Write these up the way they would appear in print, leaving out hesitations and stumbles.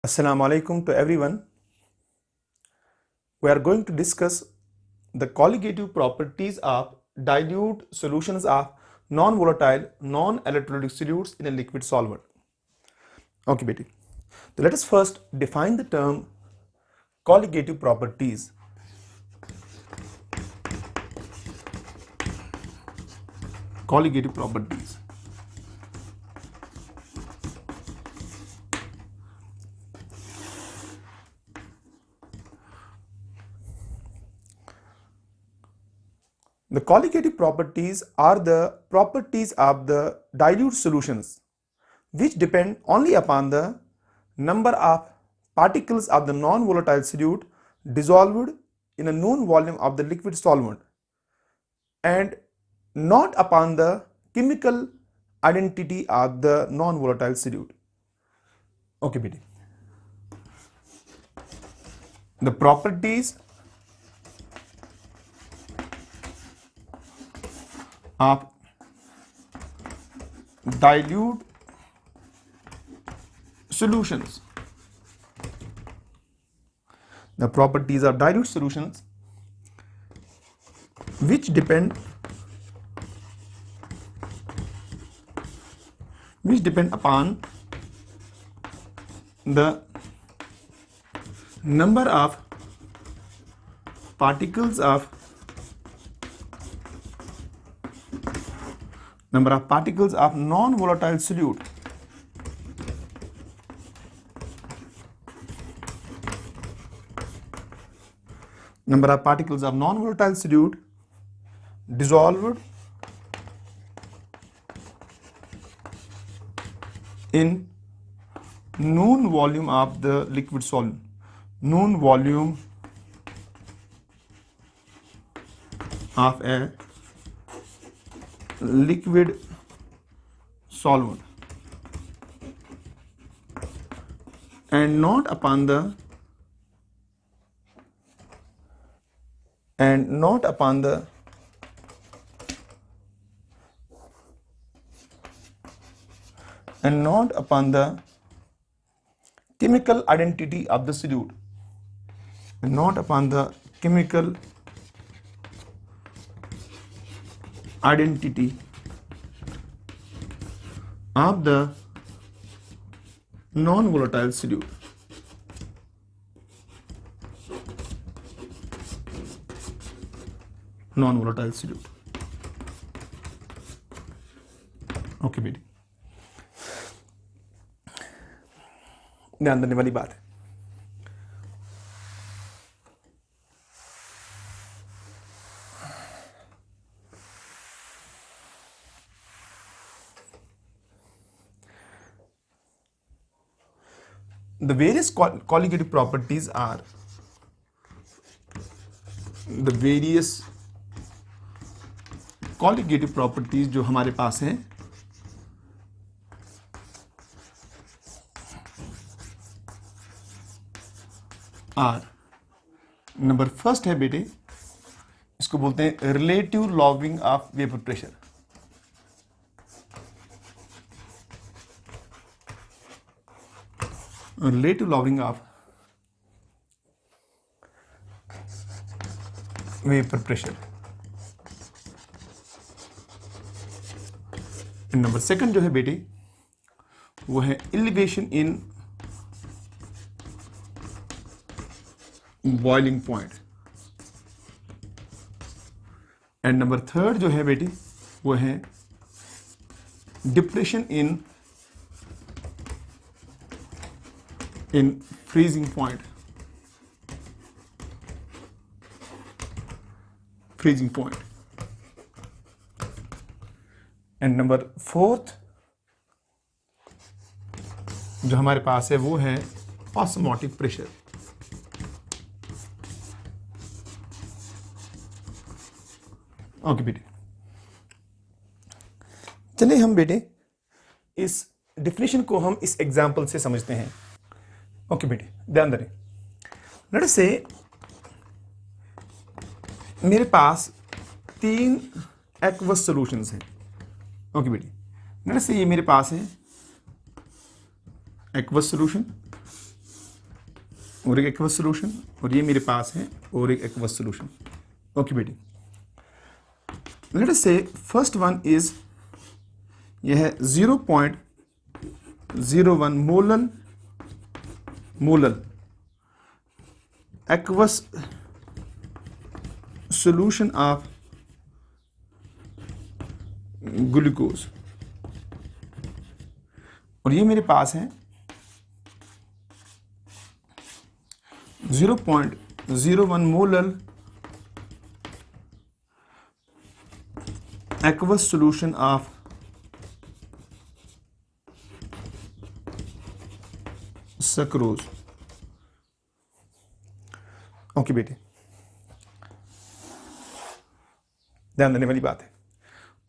Assalamu alaikum to everyone. We are going to discuss the colligative properties of dilute solutions of non-volatile, non-electrolytic solutes in a liquid solvent. Okay, beti. So let us first define the term colligative properties. Colligative properties. The colligative properties are the properties of the dilute solutions which depend only upon the number of particles of the non-volatile solute dissolved in a known volume of the liquid solvent and not upon the chemical identity of the non-volatile solute. Okay, BD. The properties of dilute solutions. The properties of dilute solutions which depend upon the number of particles of non-volatile solute dissolved in known volume of the liquid solvent. Known volume of a liquid solvent and not upon the chemical identity of the solute, not upon the chemical identity of the non-volatile solute. Okay बेटी, ध्यान देने वाली बात है. The various colligative properties are the various colligative properties जो हमारे पास हैं are. Number first है बेटे, इसको बोलते हैं relative logging off vapour pressure. Relative logging off vapour pressure. Number second जो है बेटे वो है elevation in boiling point. And number third जो है बेटी वो है depression in freezing point. And number fourth जो हमारे पास है वो है ऑस्मोटिक प्रेशर. ओके बेटे, चलिए हम बेटे इस डिफिनेशन को हम इस एग्जांपल से समझते हैं. ओके बेटे, ध्यान दें. लेट्स से मेरे पास 3 एक्वस सॉल्यूशंस हैं. ओके बेटे, लेट्स से ये मेरे पास है एक्वस सॉल्यूशन, और एक एक्वस सोल्यूशन, और ये मेरे पास है और एक एक्वस सोल्यूशन। ओके बेटी, लेट अस से फर्स्ट वन इज, यह है 0.01 molal aqueous solution of glucose, और ये मेरे पास है 0.01 molal aqueous solution of sucrose. Okay बेटे, ध्यान देने वाली बात है।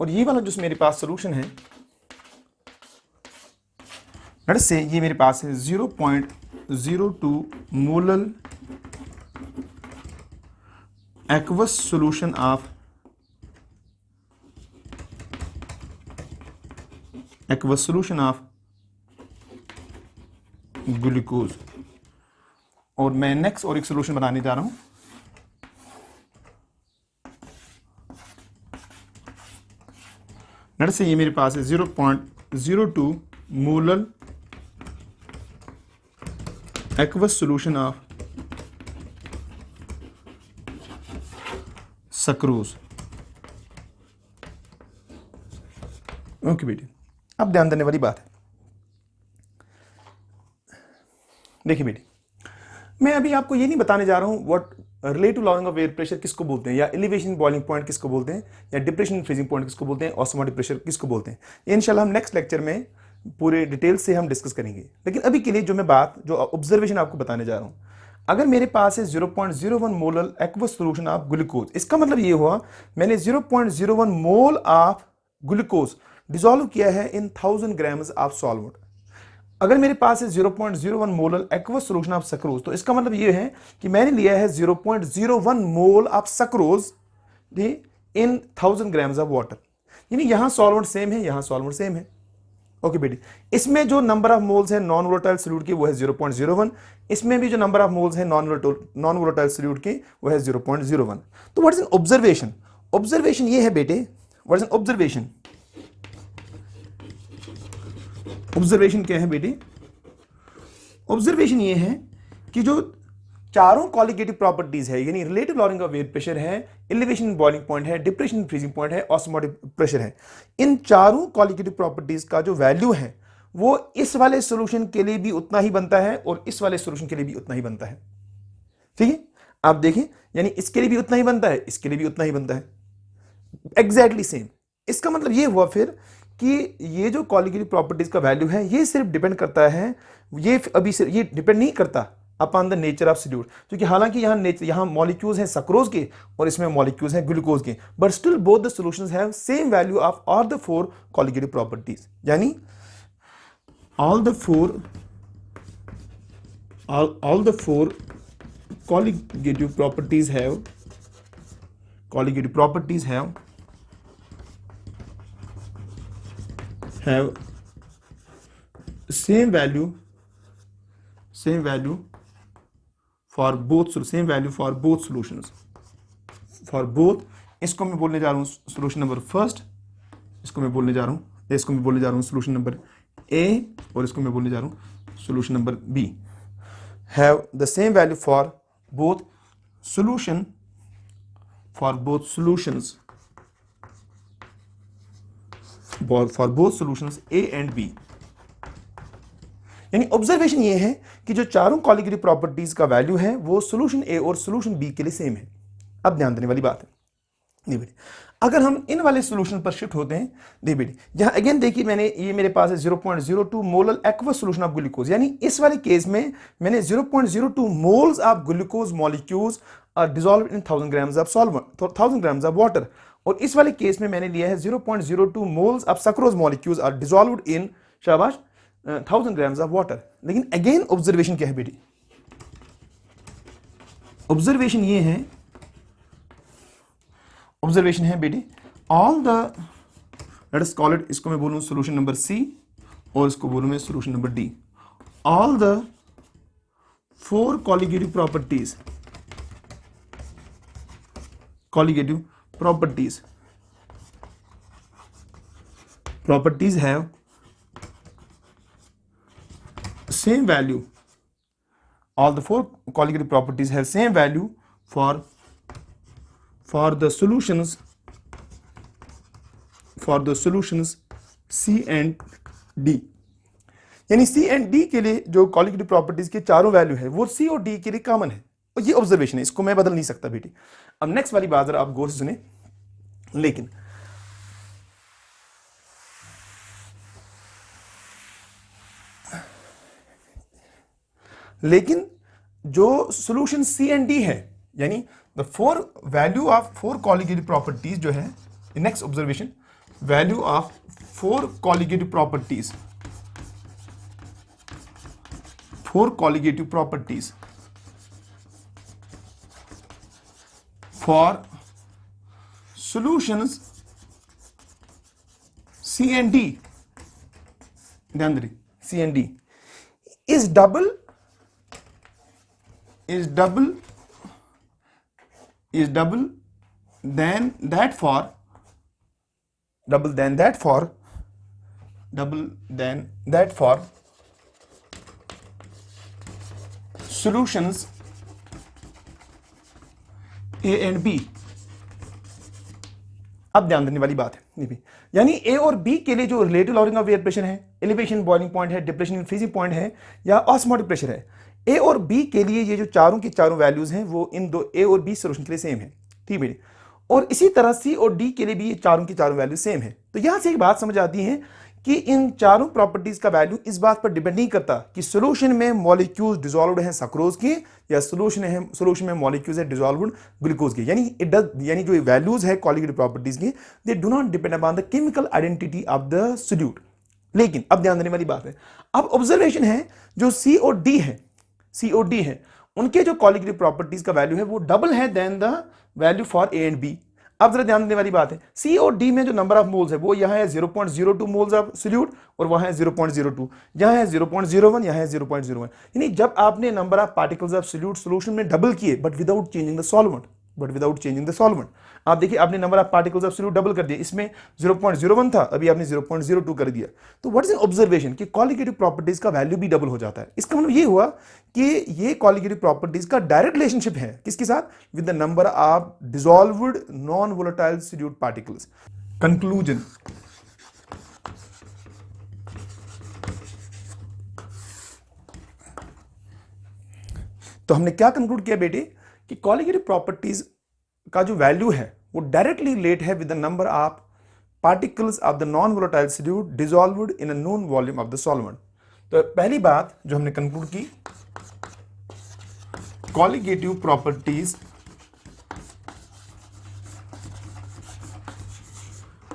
और ये वाला जो मेरे पास सॉल्यूशन है, लेट्स से ये मेरे पास है 0.02 molal aqueous solution of glucose, और मैं नेक्स्ट और एक सॉल्यूशन बनाने जा रहा हूं। लेट्स से ये मेरे पास है 0.02 molal aqueous solution of sucrose. Okay बेटे, अब ध्यान देने वाली बात है। देखिए बेटे, मैं अभी आपको ये नहीं बताने जा रहा हूं what relative lowering of air pressure किसको बोलते हैं, या एलिवेशन बॉइलिंग पॉइंट किसको बोलते हैं, या डिप्रेशन फ्रीजिंग पॉइंट किसको बोलते हैं, ऑस्मोटिक प्रेशर किसको बोलते हैं। ये इंशाल्लाह हम नेक्स्ट लेक्चर में पूरे डिटेल से हम डिस्कस करेंगे। लेकिन अभी के लिए जो ऑब्जर्वेशन आपको बताने जा रहा हूं, अगर मेरे पास है 0.01 molal aqueous solution of glucose, इसका मतलब ये हुआ मैंने 0.01 मोल ऑफ ग्लूकोज डिसॉल्व किया है इन 1000 ग्राम्स ऑफ सॉल्वेंट। अगर मेरे पास है 0.01 molal aqueous solution of sucrose, तो इसका मतलब ये है कि मैंने लिया है 0.01 mole of sucrose in 1000 grams of water. यानी यहां सॉल्वेंट सेम है, यहां सॉल्वेंट सेम है। ओके बेटी, इसमें जो नंबर ऑफ मोल्स है नॉन वोलेटाइल सॉल्यूट की वो है 0.01, इसमें भी जो नंबर ऑफ मोल्स है नॉन वोलेटाइल सॉल्यूट की वो है 0.01। तो what is an observation? Observation ये है बेटे, what is an observation? Observation क्या है बेटे? ऑब्जर्वेशन ये है कि जो चारों क्वालिटेटिव प्रॉपर्टीज है, यानी relative lowering of air pressure है, एलिवेशन बॉइलिंग पॉइंट है, डिप्रेशन फ्रीजिंग पॉइंट है, ऑस्मोटिक प्रेशर है, इन चारों क्वालिटेटिव प्रॉपर्टीज का जो वैल्यू है वो इस वाले सॉल्यूशन के लिए भी उतना ही बनता है और इस वाले सॉल्यूशन के लिए भी उतना ही बनता है। ठीक है, आप देखिए, यानी इसके लिए भी उतना ही बनता है, इसके लिए भी उतना ही बनता है, एग्जैक्टली सेम। इसका मतलब ये हुआ फिर कि ये जो क्वालिटेटिव प्रॉपर्टीज का वैल्यू है ये सिर्फ डिपेंड करता है, ये डिपेंड नहीं करता upon the nature of solute, क्योंकि हालांकि यहाँ मॉलिक्यूल्स हैं सक्रोज के और इसमें मॉलिक्यूल्स हैं ग्लूकोज के, but still both the solutions have same value of all the 4 qualitative properties. यानी all the four colligative properties have same value for both solutions, for both। इसको मैं बोलने जा रहा हूं सोल्यूशन नंबर फर्स्ट, इसको मैं बोलने जा रहा हूं सोल्यूशन नंबर ए, और इसको मैं बोलने जा रहा हूं solution number B. Have the same value for both solutions A and B. यानी ऑब्जर्वेशन ये है कि जो चारों क्वालिटेटिव प्रॉपर्टीज का वैल्यू है वो सॉल्यूशन ए और सॉल्यूशन बी के लिए सेम है। अब ध्यान देने वाली बात है, नहीं बेटे, अगर हम इन वाले सॉल्यूशन पर शिफ्ट होते हैं, देखिए बेटे, जहां अगेन देखिए मैंने ये मेरे पास है 0.02 molal aqueous solution of glucose, यानी इस वाले केस में मैंने 0.02 moles of glucose molecules are dissolved in 1000 grams of solvent, 1000 grams of water. और इस वाले केस में मैंने लिया है 0.02 moles of sucrose molecules are dissolved in, शाबाश, 1000 ग्राम्स ऑफ वाटर। लेकिन अगेन ऑब्जर्वेशन क्या है बेटी? ऑब्जर्वेशन ये है, ऑब्जर्वेशन है बेटी, all the, let us call it, इसको मैं बोलूं सॉल्यूशन नंबर सी और इसको बोलूं मैं solution number D. All the 4 colligative properties. Colligative properties. Properties have same value. All the 4 colligative properties have same value for the solutions C and D. यानी C and D के लिए जो colligative properties के चारों value है वो C और D के लिए कॉमन है, और ये ऑब्जर्वेशन है, इसको मैं बदल नहीं सकता बेटी। अब नेक्स्ट वाली बात जरा आप गौर से सुने। लेकिन जो सॉल्यूशन C एंड D है, यानी the 4 value of 4 colligative properties जो है, next observation, value of 4 colligative properties, 4 colligative properties for solutions C and D, ध्यान दे, C and D is double than that for solutions A and B। अब ध्यान देने वाली बात है, यानी A और B के लिए जो relative lowering of air pressure है, एलिवेशन बॉइलिंग पॉइंट है, डिप्रेशन इन फ्रीजिंग पॉइंट है, या ऑस्मोटिक प्रेशर है, A और B के लिए ये जो चारों की चारों वैल्यूज हैं वो इन दो A और B सॉल्यूशन के लिए सेम है, ठीक है। और इसी तरह C और D के लिए भी ये चारों की चारों वैल्यू सेम है। तो यहां से एक बात समझ आती है कि इन चारों प्रॉपर्टीज का वैल्यू इस बात पर डिपेंड नहीं करता कि सॉल्यूशन में मॉलिक्यूल्स डिसॉल्व्ड हैं सक्रोज के, या सॉल्यूशन में मॉलिक्यूल्स है डिसॉल्व्ड ग्लूकोज के, यानी जो वैल्यूज है कॉलिगेटिव प्रॉपर्टीज के, they do not depend upon the chemical identity of the solute. लेकिन अब ध्यान देने वाली बात है, अब ऑब्जर्वेशन है जो C और D है उनके जो कॉलिगेटिव प्रॉपर्टीज का वैल्यू है वो डबल है then the value for A and B। अब जरा ध्यान देने वाली बात है, C और D में जो नंबर ऑफ मोल्स है वो यहाँ है 0.02 मोल्स ऑफ सोल्यूट, और वहाँ है 0.02, यहाँ है 0.01, यहाँ है 0.01। यानी जब आपने number of particles of solute solution में डबल किए but without changing the solvent, आप देखिए आपने number of particles of solute double कर दिया, इसमें 0.01 था, अभी आपने 0.02 कर दिया। तो व्हाट इज एन ऑब्जर्वेशन कि कॉलिगेटिव प्रॉपर्टीज का वैल्यू भी डबल हो जाता है। इसका मतलब ये हुआ कि ये कॉलिगेटिव प्रॉपर्टीज का डायरेक्ट रिलेशनशिप है किसके साथ, with the number of dissolved non volatile solute particles. Conclusion, तो हमने क्या कंक्लूड किया बेटे कि कॉलिगेटिव प्रॉपर्टीज का जो वैल्यू है वो डायरेक्टली रिलेट है with the number of particles of the non volatile solute dissolved in a known volume of the solvent. तो पहली बात जो हमने कंक्लूड की, कॉलिगेटिव प्रॉपर्टीज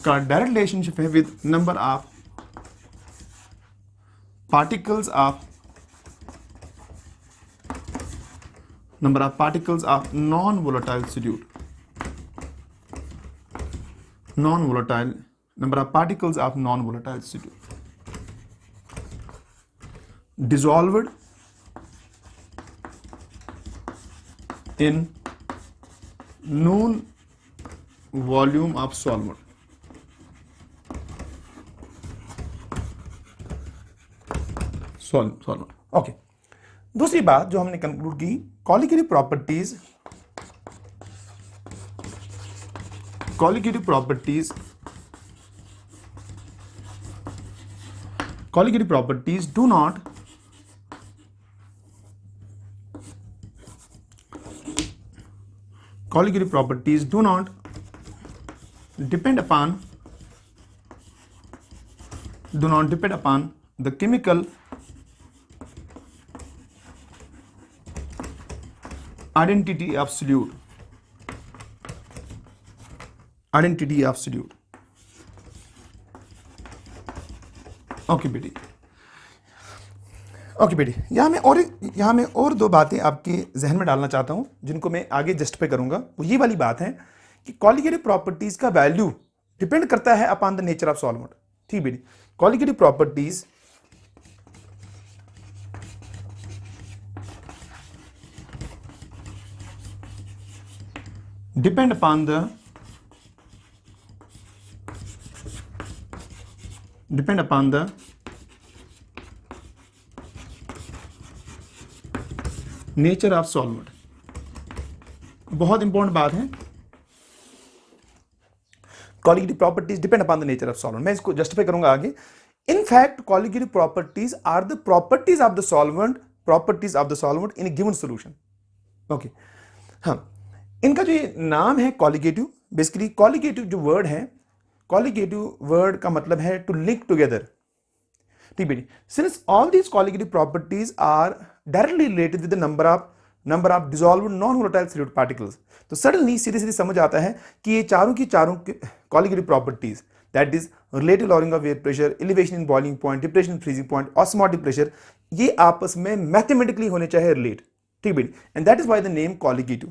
का डायरेक्ट रिलेशनशिप है with number of particles of non volatile solute, number of particles of non volatile solute dissolved in known volume of solvent। solvent, okay. दूसरी बात जो हमने कंक्लूड की, colligative properties do not depend upon the chemical identity of solute। Okay बेटी, यहाँ मैं और दो बातें आपके जहन में डालना चाहता हूं जिनको मैं आगे जस्टिफाई करूंगा। वो ये वाली बात है कि कॉलिगेटिव प्रॉपर्टीज का वैल्यू डिपेंड करता है upon the nature of solvent. ठीक बेटी, colligative properties depend upon the nature of solvent. बहुत इंपॉर्टेंट बात है, colligative properties depend upon the nature of solvent. मैं इसको जस्टिफाई करूंगा आगे। In fact colligative properties are the properties of the solvent in a given solution. Okay, हाँ, इनका जो ये नाम है कॉलिगेटिव, बेसिकली कॉलिगेटिव जो वर्ड है, कॉलिगेटिव वर्ड का मतलब है टू लिंक टुगेदर। ठीक है, since all these colligative properties are directly related with the number of dissolved non volatile solute particles, तो सडनली सीधे सीधे समझ आता है कि ये चारों की चारों colligative properties, that is relative lowering of air pressure, elevation in boiling point, depression in freezing point, osmotic pressure, ये आपस में मैथमेटिकली होने चाहिए रिलेट। ठीक है, and that is why the name colligative.